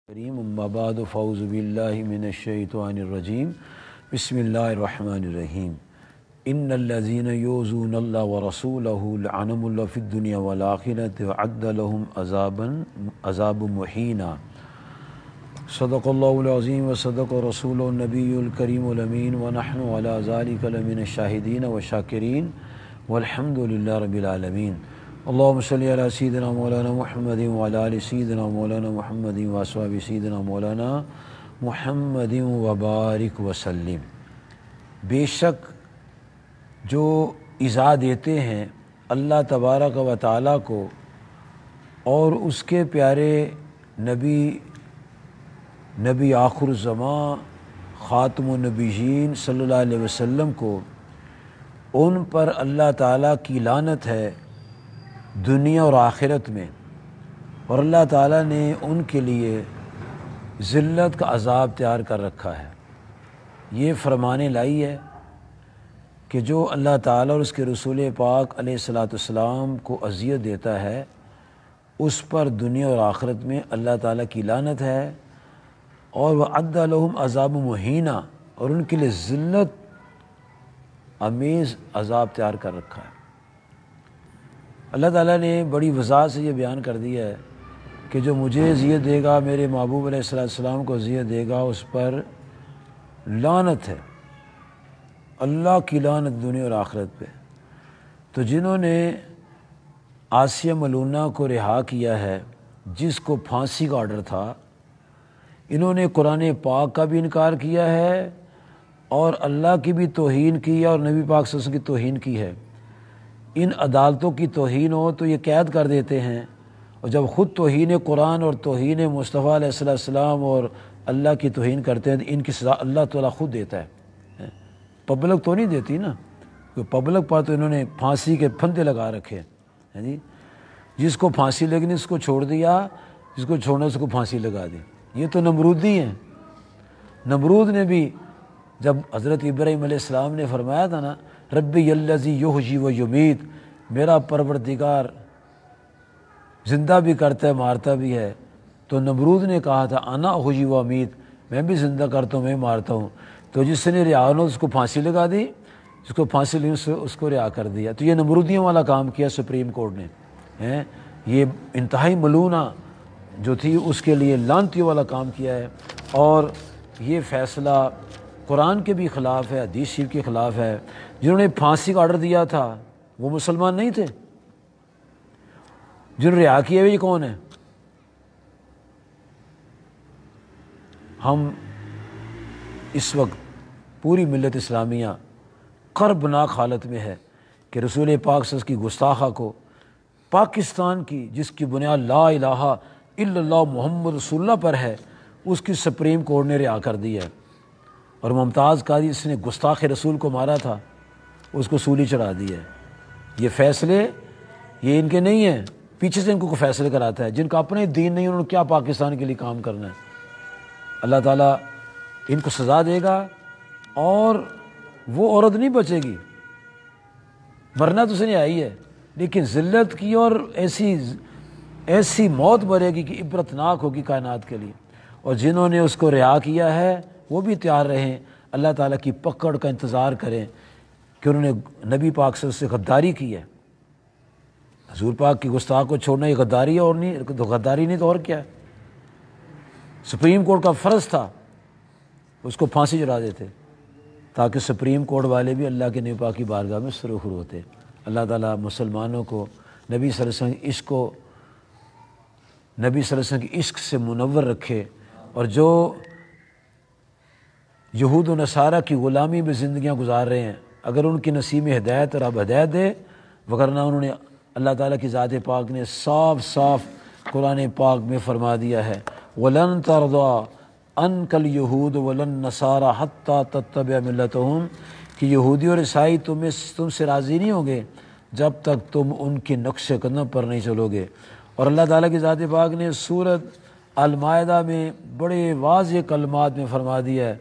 کریم اما بعد فاعوذ باللہ من الشیطان الرجیم بسم اللہ الرحمن الرحیم ان الذین یؤذون اللہ ورسولہ لعنهم اللہ فی الدنیا والآخرۃ وأعد لهم عذاب مہینا۔ صدق اللہ العظیم وصدق رسول النبی الکریم الامین ونحن علی ذلک لمن الشاہدین والشاکرین والحمد للہ رب العالمین۔ اللہم صلی علی سیدنا مولانا محمد وعلی آل سیدنا مولانا محمد واصحاب سیدنا مولانا محمد وبارک وسلم۔ بے شک جو ایذا دیتے ہیں اللہ تبارک و تعالیٰ کو اور اس کے پیارے نبی آخر الزمان خاتم النبیین صلی اللہ علیہ وسلم کو، ان پر اللہ تعالیٰ کی لعنت ہے دنیا اور آخرت میں، اور اللہ تعالیٰ نے ان کے لیے ذلت کا عذاب تیار کر رکھا ہے۔ یہ فرمانے لائی ہے کہ جو اللہ تعالیٰ اور اس کے رسول پاک علیہ الصلاۃ والسلام کو اذیت دیتا ہے اس پر دنیا اور آخرت میں اللہ تعالیٰ کی لعنت ہے، اور وَأَعَدَّ لَهُمْ عذاب مہینہ، اور ان کے لیے ذلت آمیز عذاب تیار کر رکھا ہے۔ اللہ تعالیٰ نے بڑی وضاحت سے یہ بیان کر دیا ہے کہ جو مجھے اذیت دے گا، میرے محبوب علیہ السلام کو اذیت دے گا، اس پر لعنت ہے، اللہ کی لعنت دنیا اور آخرت پہ۔ تو جنہوں نے آسیہ ملونہ کو رہا کیا ہے، جس کو پھانسی کا آرڈر تھا، انہوں نے قرآن پاک کا بھی انکار کیا ہے اور اللہ کی بھی توہین کی ہے اور نبی پاک صلی اللہ علیہ وسلم کی توہین کی ہے۔ ان عدالتوں کی توہین ہو تو یہ قید کر دیتے ہیں، اور جب خود توہین قرآن اور توہین مصطفیٰ علیہ السلام اور اللہ کی توہین کرتے ہیں تو ان کی سزا اللہ تعالیٰ خود دیتا ہے، پبلک تو نہیں دیتی نا، پبلک پر تو انہوں نے پھانسی کے پھندے لگا رکھے ہیں جی، جس کو پھانسی لگنی اس کو چھوڑ دیا، جس کو چھوڑنا اس کو پھانسی لگا دی۔ یہ تو نمرودی ہیں۔ نمرود نے بھی جب حضرت ابراہیم علیہ السلام نے فرمایا تھا نا، ربی الذی یحیی و یمیت، میرا پروردگار زندہ بھی کرتا ہے مارتا بھی ہے، تو نمرود نے کہا تھا انا احیی و امیت، میں بھی زندہ کرتا ہوں میں مارتا ہوں۔ تو جس نے رعا ہونا اس کو پھانسی لگا دی، جس کو پھانسی لگی اس کو رعا کر دیا۔ تو یہ نمرودیوں والا کام کیا سپریم کورٹ نے، یہ انتہائی ملونہ جو تھی اس کے لیے لعنتی والا کام کیا ہے، اور یہ فیصلہ قرآن کے بھی خلاف ہے، حدیث شریف کے خلاف ہے۔ جنہوں نے پھانسی کا آرڈر دیا تھا وہ مسلمان نہیں تھے، جنہوں نے رہا کیے ہوئے یہ کون ہیں؟ ہم اس وقت پوری ملت اسلامیہ کربناک حالت میں ہے کہ رسول پاک صلی اللہ علیہ وسلم کی گستاخہ کو، پاکستان کی جس کی بنیاد لا الہ الا اللہ محمد رسول اللہ پر ہے، اس کی سپریم کورٹ نے رہا کر دی ہے، اور ممتاز قاضی جس نے گستاخ رسول کو مارا تھا اس کو سولی چڑھا دی ہے۔ یہ فیصلے یہ ان کے نہیں ہیں، پیچھے سے ان کو فیصلے کراتا ہے، جن کا اپنے دین نہیں انہوں نے کیا پاکستان کے لیے کام کرنا ہے۔ اللہ تعالیٰ ان کو سزا دے گا، اور وہ عورت نہیں بچے گی، مرنا تو اس نے آئی ہے، لیکن ذلت کی اور ایسی موت مرے گی کہ عبرتناک ہوگی کائنات کے لیے۔ اور جنہوں نے اس کو رہا کیا ہے وہ بھی تیار رہیں، اللہ تعالیٰ کی پکڑ کا انتظار کریں کہ انہوں نے نبی پاک سے غداری کی ہے۔ حضور پاک کی گستاخ کو چھوڑنا یہ غداری ہے، اور نہیں تو غداری نہیں تو اور کیا ہے۔ سپریم کورٹ کا فرض تھا اس کو پھانسی چڑھا دیتے تاکہ سپریم کورٹ والے بھی اللہ کے نبی پاک کی بارگاہ میں سرخرو ہوتے۔ اللہ تعالیٰ مسلمانوں کو نبی صلی اللہ علیہ وسلم کی عشق سے منور رکھے، اور جو یہود و نصارہ کی غلامی میں زندگیاں گزار رہے ہیں اگر ان کی نصیب میں ہدایت اور اب ہدایت دے، وگرنہ انہوں نے اللہ تعالیٰ کی ذات پاک نے صاف صاف قرآن پاک میں فرما دیا ہے وَلَن تَرْضَىٰ عَنْكَ الْيَهُودُ وَلَا النَّصَارَىٰ حَتَّىٰ تَتَّبِعَ مِلَّتَهُمْ، کہ یہودی اور عیسائی تم سے راضی نہیں ہوں گے جب تک تم ان کے نقش قدم پر نہیں چلو گے۔ اور اللہ تعالیٰ کی ذات پاک نے سورۃ المائدہ میں بڑے واضح کلمات میں فرما دیا ہے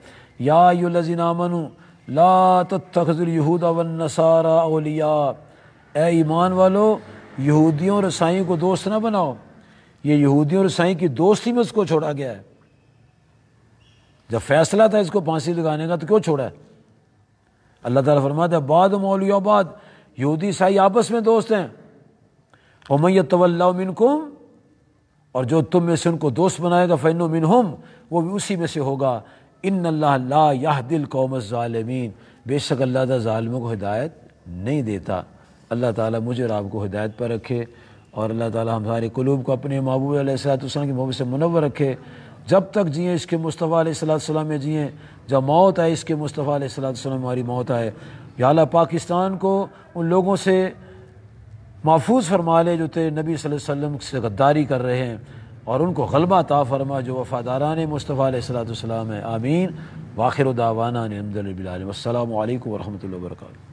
یا ایھا الذین آمنوا لا تتخذوا اليہود والنصارى اولیاء، اے ایمان والو یہودیوں اور عیسائیوں کو دوست نہ بناؤ۔ یہ یہودیوں اور عیسائی کی دوستی میں اس کو چھوڑا گیا ہے، جب فیصلہ تھا اس کو پھانسی لگانے کا تو کیوں چھوڑا ہے؟ اللہ تعالیٰ فرماتا ہے بعد مولیا بعد، یہودی عیسائی آپس میں دوست ہیں، وَمَن يَتَوَلَّهُ مِنكُمْ، اور جو تم میں سے ان کو دوست بنائے گا فَإِنَّهُ مِنْهُمْ، وہ بھی اسی میں سے ہوگا۔ إِنَّ اللَّهَ لَا يَهْدِي الْقَوْمَ الظَّالِمِينَ، بے شک اللہ تعالیٰ ظالموں کو ہدایت نہیں دیتا۔ اللہ تعالیٰ مجھے اور آپ کو ہدایت پر رکھے، اور اللہ تعالیٰ ہمارے قلوب کو اپنے محبوب علیہ السلام کی محبت سے منور رکھے۔ جب تک جئیں اس کے مصطفیٰ علیہ السلام میں جئیں، جب موت آئے اس کے مصطفیٰ علیہ السلام ہماری موت آئے۔ یا اللہ پاکستان کو ان لوگوں سے محفوظ فرما لے جو تیرے نبی صلی اللہ علیہ وسلم سے غداری کر رہے ہیں، اور ان کو غلبہ عطا فرما جو وفاداران مصطفیٰ علیہ السلام ہیں۔ آمین۔ وآخر دعوانا ان الحمد للہ رب العالمین۔ السلام علیکم ورحمۃ اللہ وبرکاتہ۔